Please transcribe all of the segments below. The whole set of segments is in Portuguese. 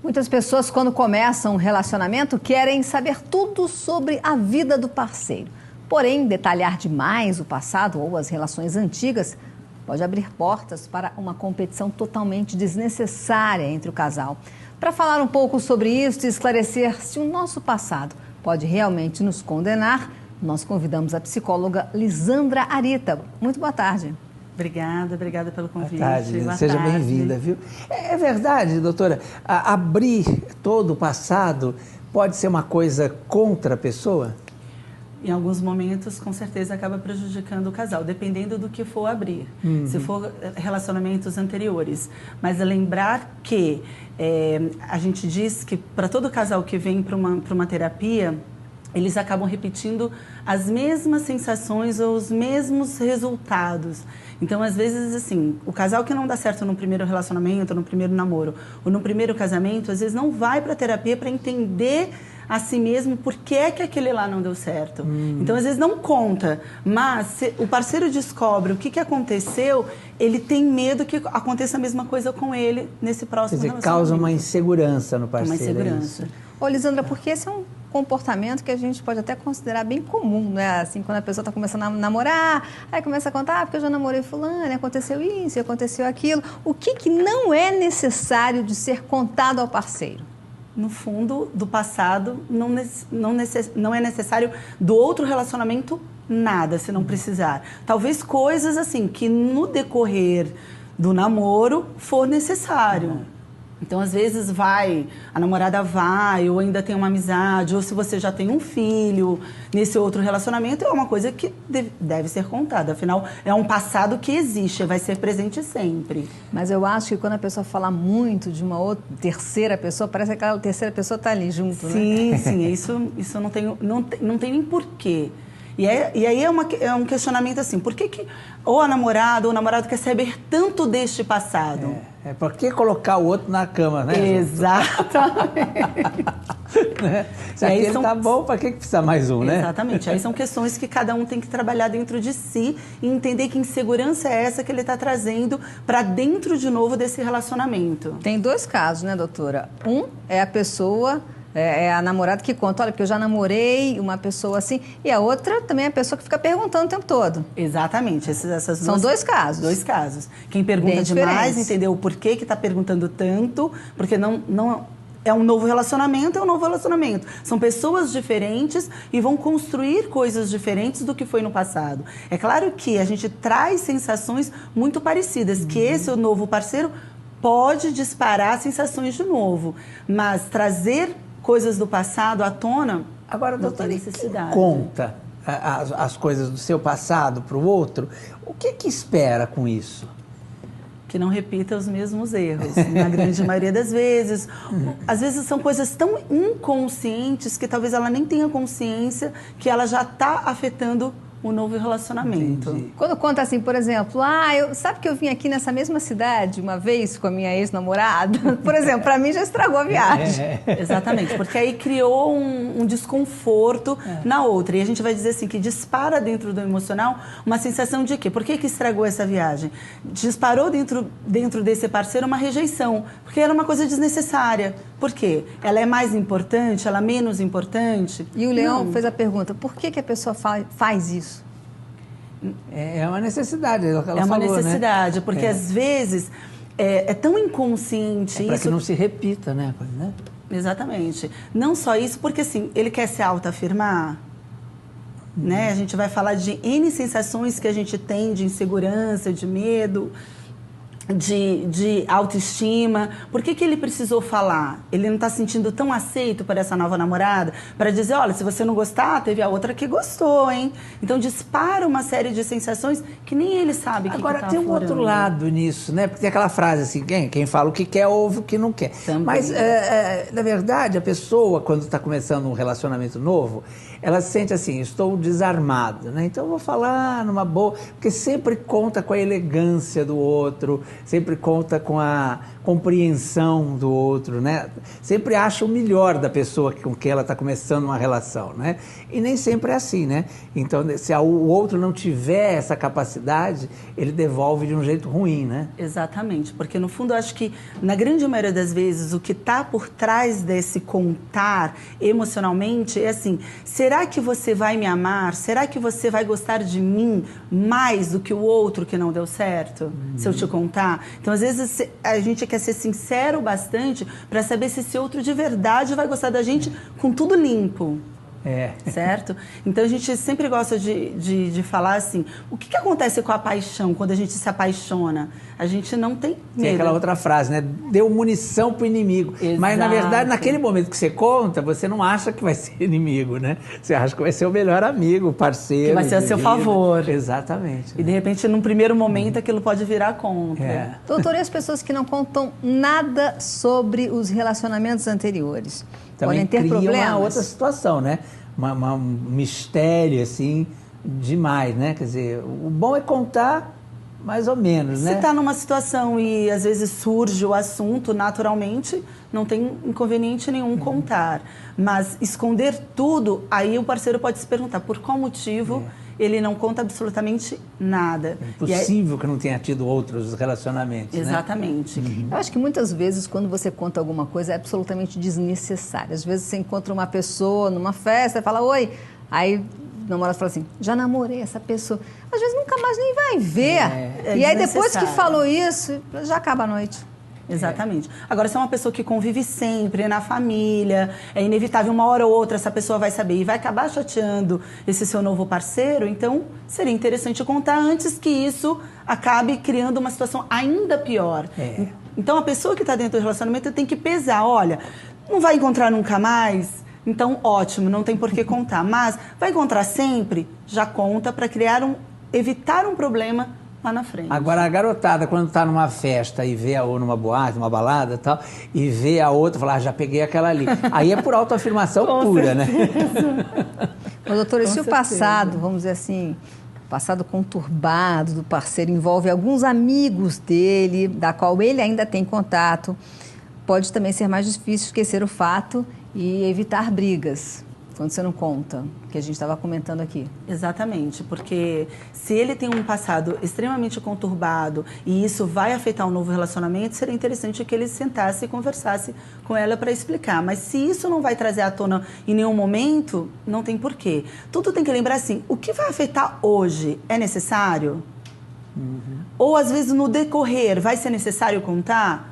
Muitas pessoas, quando começam um relacionamento, querem saber tudo sobre a vida do parceiro. Porém, detalhar demais o passado ou as relações antigas pode abrir portas para uma competição totalmente desnecessária entre o casal. Para falar um pouco sobre isso e esclarecer se o nosso passado pode realmente nos condenar, nós convidamos a psicóloga Lisandra Arita. Muito boa tarde. Obrigada pelo convite. Boa tarde, seja bem-vinda, viu? É verdade, doutora, abrir todo o passado pode ser uma coisa contra a pessoa? Em alguns momentos, com certeza, acaba prejudicando o casal, dependendo do que for abrir. Se for relacionamentos anteriores. Mas lembrar que a gente diz que para todo casal que vem para uma terapia, eles acabam repetindo as mesmas sensações ou os mesmos resultados. Então, às vezes, assim, o casal que não dá certo no primeiro relacionamento, no primeiro namoro, ou no primeiro casamento, às vezes não vai para a terapia para entender a si mesmo por que é que aquele lá não deu certo. Então, às vezes, não conta, mas se o parceiro descobre o que aconteceu, ele tem medo que aconteça a mesma coisa com ele nesse próximo relacionamento. Causa uma insegurança no parceiro. Uma insegurança. Ô, Lisandra, porque esse é um comportamento que a gente pode até considerar bem comum, né? Assim, quando a pessoa está começando a namorar, aí começa a contar, porque eu já namorei fulano, aconteceu isso, aconteceu aquilo. O que não é necessário de ser contado ao parceiro? No fundo, do passado, não é necessário do outro relacionamento nada, se não precisar. Talvez coisas assim, que no decorrer do namoro for necessário. Então, às vezes a namorada vai, ou ainda tem uma amizade, ou se você já tem um filho nesse outro relacionamento, é uma coisa que deve ser contada. Afinal, é um passado que existe, vai ser presente sempre. Mas eu acho que quando a pessoa fala muito de uma outra terceira pessoa, parece que aquela terceira pessoa está ali junto, sim, né? Sim, isso não tem nem porquê. E aí é um questionamento assim, por que ou a namorada ou o namorado quer saber tanto deste passado? Por que colocar o outro na cama, né? Exatamente. Né? Se aquele tá bom, para que precisa mais um, né? Exatamente. Aí são questões que cada um tem que trabalhar dentro de si e entender que insegurança é essa que ele está trazendo para dentro de novo desse relacionamento. Tem dois casos, né, doutora? Um é a pessoa... É a namorada que conta, olha, porque eu já namorei uma pessoa assim, e a outra também é a pessoa que fica perguntando o tempo todo. Exatamente. São dois casos. Dois casos. Quem pergunta demais, entendeu o porquê que está perguntando tanto, porque não é um novo relacionamento, é um novo relacionamento. São pessoas diferentes e vão construir coisas diferentes do que foi no passado. É claro que a gente traz sensações muito parecidas, que esse novo parceiro pode disparar sensações de novo, mas trazer coisas do passado à tona, agora, doutora, necessidade. Conta as coisas do seu passado para o outro, o que espera com isso? Que não repita os mesmos erros, na grande maioria das vezes. Às vezes são coisas tão inconscientes que talvez ela nem tenha consciência que ela já está afetando o novo relacionamento. Entendi. Quando conta assim, por exemplo, sabe que eu vim aqui nessa mesma cidade uma vez com a minha ex-namorada? Por exemplo, para mim já estragou a viagem. Exatamente, porque aí criou um desconforto na outra. E a gente vai dizer assim, que dispara dentro do emocional uma sensação de quê? Por que estragou essa viagem? Disparou dentro desse parceiro uma rejeição, porque era uma coisa desnecessária. Por quê? Ela é mais importante, ela é menos importante? E o Leão fez a pergunta, por que a pessoa faz isso? É uma necessidade, ela falou, é uma necessidade, né? Porque às vezes é tão inconsciente para isso. que não se repita, né? Exatamente. Não só isso, porque assim, ele quer se autoafirmar, né? A gente vai falar de N sensações que a gente tem de insegurança, de medo, de autoestima. Por que ele precisou falar? Ele não está se sentindo tão aceito por essa nova namorada para dizer, olha, se você não gostar, teve a outra que gostou, hein? Então dispara uma série de sensações que nem ele sabe que agora tá tem um aflorando. outro lado nisso, né? Porque tem aquela frase assim, quem fala o que quer, ouve o que não quer. Também. Mas, na verdade, a pessoa, quando está começando um relacionamento novo, ela se sente assim, estou desarmado, né? Então eu vou falar numa boa, porque sempre conta com a elegância do outro, sempre conta com a compreensão do outro, né? Sempre acha o melhor da pessoa com quem ela está começando uma relação, né? E nem sempre é assim, né? Então, se o outro não tiver essa capacidade, ele devolve de um jeito ruim, né? Exatamente, porque no fundo eu acho que na grande maioria das vezes o que está por trás desse contar emocionalmente é assim, será que você vai me amar? Será que você vai gostar de mim mais do que o outro que não deu certo? Se eu te contar? Então às vezes a gente quer ser sincero bastante para saber se esse outro de verdade vai gostar da gente com tudo limpo. Certo? Então a gente sempre gosta de falar assim, o que acontece com a paixão quando a gente se apaixona? A gente não tem medo. Tem aquela outra frase, né? Deu munição pro inimigo. Exato. Mas na verdade, naquele momento que você conta, você não acha que vai ser inimigo, né? Você acha que vai ser o melhor amigo, parceiro. Que vai ser a seu favor. Exatamente. E de repente, num primeiro momento, aquilo pode virar contra. Doutor, e as pessoas que não contam nada sobre os relacionamentos anteriores? Também podem ter cria problemas? uma outra situação, né? Um mistério, assim, demais, né? Quer dizer, o bom é contar mais ou menos, né? Se está numa situação e às vezes surge o assunto naturalmente, não tem inconveniente nenhum contar. Mas esconder tudo, aí o parceiro pode se perguntar por qual motivo ele não conta absolutamente nada. É impossível que não tenha tido outros relacionamentos, Exatamente. Né? Eu acho que muitas vezes, quando você conta alguma coisa, é absolutamente desnecessária. Às vezes você encontra uma pessoa numa festa e fala, oi, aí o namorado fala assim, já namorei essa pessoa. Às vezes nunca mais nem vai ver. E aí depois que falou isso, já acaba a noite. Exatamente. Agora, se é uma pessoa que convive sempre na família, é inevitável uma hora ou outra essa pessoa vai saber e vai acabar chateando esse seu novo parceiro, então seria interessante contar antes que isso acabe criando uma situação ainda pior. Então, a pessoa que está dentro do relacionamento tem que pesar, olha, não vai encontrar nunca mais? Então, ótimo, não tem por que contar. Mas vai encontrar sempre? Já conta para evitar um problema lá na frente. Agora, a garotada, quando está numa festa e vê, ou numa boate, numa balada e tal, e vê a outra, fala, já peguei aquela ali. Aí é por autoafirmação pura, né? Ô, doutora, e se o passado, vamos dizer assim, o passado conturbado do parceiro envolve alguns amigos dele, da qual ele ainda tem contato, pode também ser mais difícil esquecer o fato e evitar brigas, quando você não conta, que a gente estava comentando aqui. Exatamente, porque se ele tem um passado extremamente conturbado e isso vai afetar um novo relacionamento, seria interessante que ele sentasse e conversasse com ela para explicar. Mas se isso não vai trazer à tona em nenhum momento, não tem porquê. Tudo tem que lembrar assim, o que vai afetar hoje é necessário? Ou às vezes no decorrer vai ser necessário contar?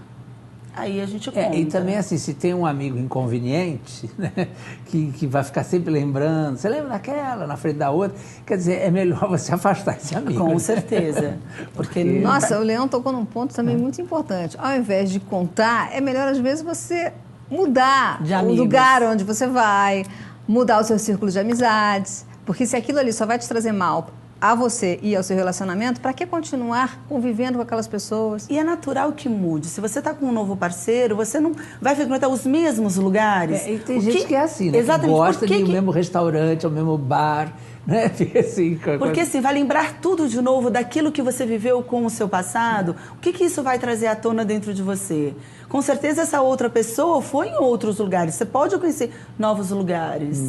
Aí a gente conta. E também assim, se tem um amigo inconveniente, né, que vai ficar sempre lembrando, você lembra daquela, na frente da outra, quer dizer, é melhor você afastar esse amigo. Com certeza. Porque Nossa, o Leão tocou num ponto também muito importante. Ao invés de contar, é melhor às vezes você mudar o lugar onde você vai, mudar o seu círculo de amizades, porque se aquilo ali só vai te trazer mal a você e ao seu relacionamento, para que continuar convivendo com aquelas pessoas? E é natural que mude. Se você está com um novo parceiro, você não vai frequentar os mesmos lugares. E tem gente que é assim, né? Exatamente. Que gosta de ir ao mesmo restaurante, ao mesmo bar, né? Assim, porque assim, vai lembrar tudo de novo daquilo que você viveu com o seu passado. O que isso vai trazer à tona dentro de você? Com certeza essa outra pessoa foi em outros lugares. Você pode conhecer novos lugares.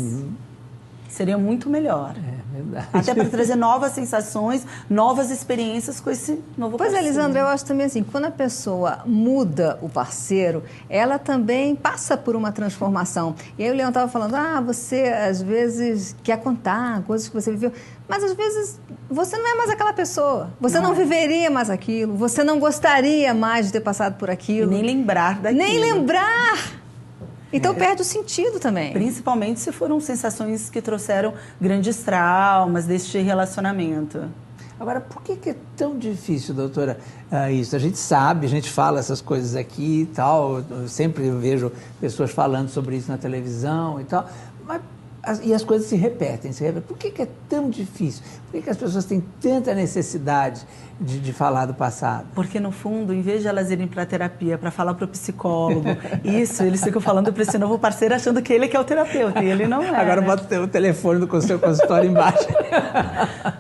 Seria muito melhor. Verdade. Até para trazer novas sensações, novas experiências com esse novo parceiro. Pois é, Lisandra, eu acho também assim, quando a pessoa muda o parceiro, ela também passa por uma transformação. E aí o Leão estava falando, você às vezes quer contar coisas que você viveu, mas às vezes você não é mais aquela pessoa, você não viveria mais aquilo, você não gostaria mais de ter passado por aquilo. E nem lembrar daquilo. Nem lembrar! Então perde o sentido também. Principalmente se foram sensações que trouxeram grandes traumas deste relacionamento. Agora, por que é tão difícil, doutora, isso? A gente sabe, a gente fala essas coisas aqui e tal, eu sempre vejo pessoas falando sobre isso na televisão e tal, mas E as coisas se repetem, se repetem. Por que é tão difícil? Por que as pessoas têm tanta necessidade de falar do passado? Porque, no fundo, em vez de elas irem para a terapia, para falar para o psicólogo, isso, eles ficam falando para esse novo parceiro, achando que ele que é o terapeuta, e ele não é. Agora né? bota o telefone do seu consultório embaixo.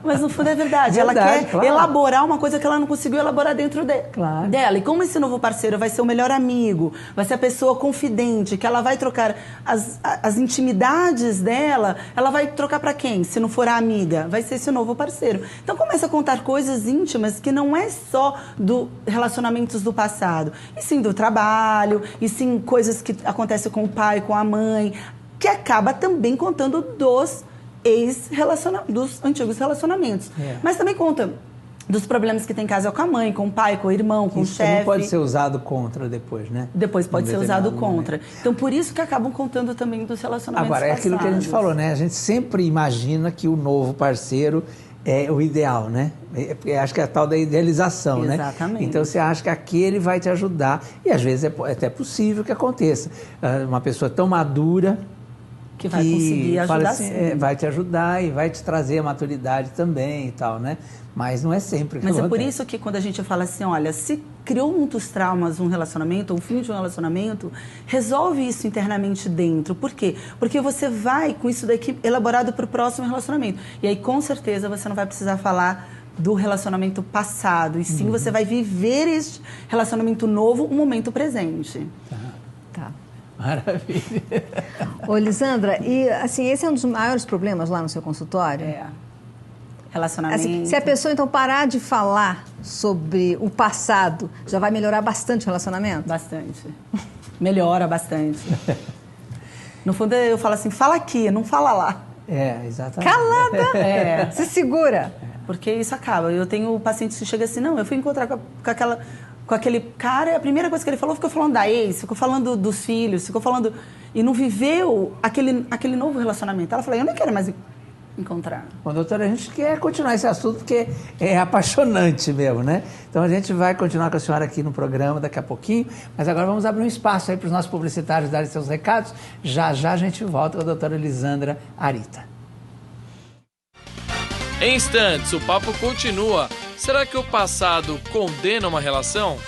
Mas, no fundo, é verdade. Ela quer elaborar uma coisa que ela não conseguiu elaborar dentro dela. E como esse novo parceiro vai ser o melhor amigo, vai ser a pessoa confidente, que ela vai trocar as intimidades dela, ela vai trocar para quem? Se não for a amiga, vai ser esse novo parceiro. Então, começa a contar coisas íntimas que não é só do relacionamentos do passado, e sim do trabalho, e sim coisas que acontecem com o pai, com a mãe, que acaba também contando dos dos antigos relacionamentos. Mas também conta dos problemas que tem em casa com a mãe, com o pai, com o irmão, com o chefe. Isso pode ser usado contra depois, né? Depois pode ser usado contra. Então, por isso que acabam contando também dos relacionamentos passados. Agora, é aquilo que a gente falou, né? A gente sempre imagina que o novo parceiro é o ideal, né? Acho que é a tal da idealização, né? Exatamente. Então, você acha que aquele vai te ajudar. E, às vezes, é até possível que aconteça. Uma pessoa tão madura que vai conseguir ajudar, assim, vai te ajudar e vai te trazer a maturidade também e tal, né? Mas não é sempre que Mas acontece. É por isso que quando a gente fala assim, olha, se criou muitos traumas um relacionamento, ou um fim de um relacionamento, resolve isso internamente dentro. Por quê? Porque você vai com isso daqui elaborado para o próximo relacionamento. E aí, com certeza, você não vai precisar falar do relacionamento passado. E sim, você vai viver este relacionamento novo, um momento presente. Tá. Maravilha. Ô, Lisandra, e assim, esse é um dos maiores problemas lá no seu consultório? Relacionamento. Assim, se a pessoa, então, parar de falar sobre o passado, já vai melhorar bastante o relacionamento? Bastante. Melhora bastante. No fundo, eu falo assim, fala aqui, não fala lá. Exatamente. Calada! Se segura. Porque isso acaba. Eu tenho pacientes que chegam assim, não, eu fui encontrar com aquele cara, a primeira coisa que ele falou, ficou falando da ex, ficou falando dos filhos, ficou falando... E não viveu aquele novo relacionamento. Ela falou, eu não quero mais encontrar. Bom, doutora, a gente quer continuar esse assunto porque é apaixonante mesmo, né? Então a gente vai continuar com a senhora aqui no programa daqui a pouquinho, mas agora vamos abrir um espaço aí para os nossos publicitários darem seus recados. Já já a gente volta com a doutora Lisandra Arita. Em instantes, o papo continua. Será que o passado condena uma relação?